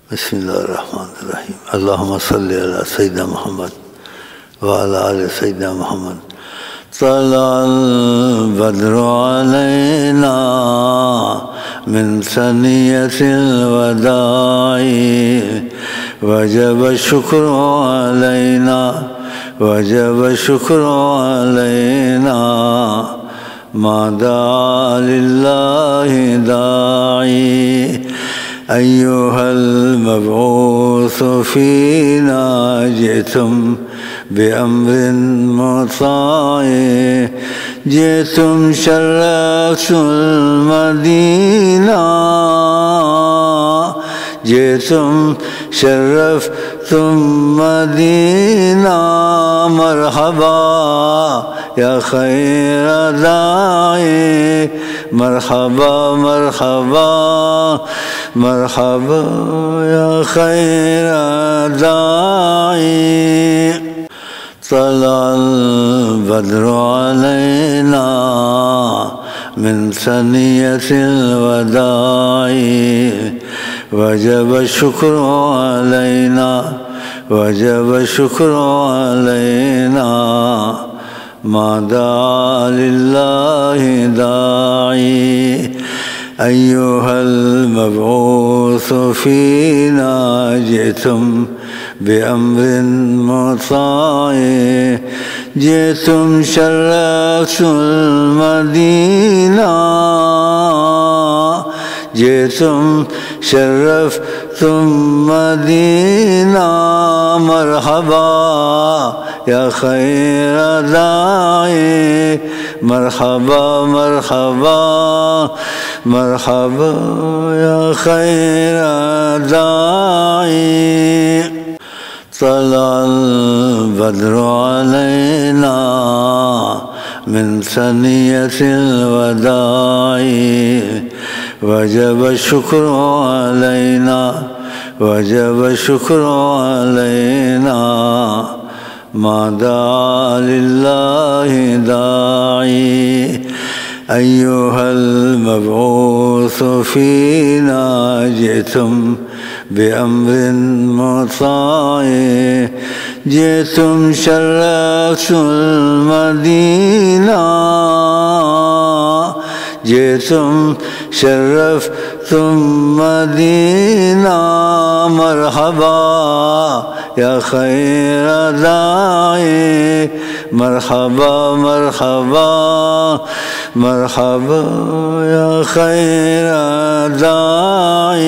बिस्मिल्लाहिर्रहमानिर्रहीम। अल्लाहुम्मा सल्लि अला सय्यिदिना मुहम्मद व अला आलि सय्यिदिना मुहम्मद। तलअल बद्रु अलैना मिन सनियतिल वदाई वजब शुक्र अलैना वजब शुक्र अलैना मा दा लिल्लाहि दाई अय्युहल मबऊस फीना जितुम बिअम्रिन मुताए जितुम शर्रफतुल मदीना जितुम शर्रफतुम मदीना मरहबा या खैर दाए मरहबा मरहबा मरहबा या खैर दाई। तलअल बद्रु अलैना मिन सनियतिल वदाई वजब शुक्र अलैना वजब शुक्र अलैना मा दा लिल्लाहि दाई अय्युहल मबऊस फीना जितुम बिअम्रिन मुताए जितुम शर्रफतुल मदीना जितुम शर्रफतुम मदीना मरहबा या खैर दाए मरहबा मरहबा मरहबा या खैर दाई। तलअल बद्रु अलैना मिन सनियतिल वदाई वजब शुक्र अलैना वजब शुक्र अलैना मा दा लिल्लाहि दाई अय्युहल मबऊस फीना जितुम बिअम्रिन मुताए जितुम शर्रफतुल मदीना जितुम शर्रफतुम मदीना मरहबा या खैर दाए मरहबा मरहबा मरहबा या खैर दाई।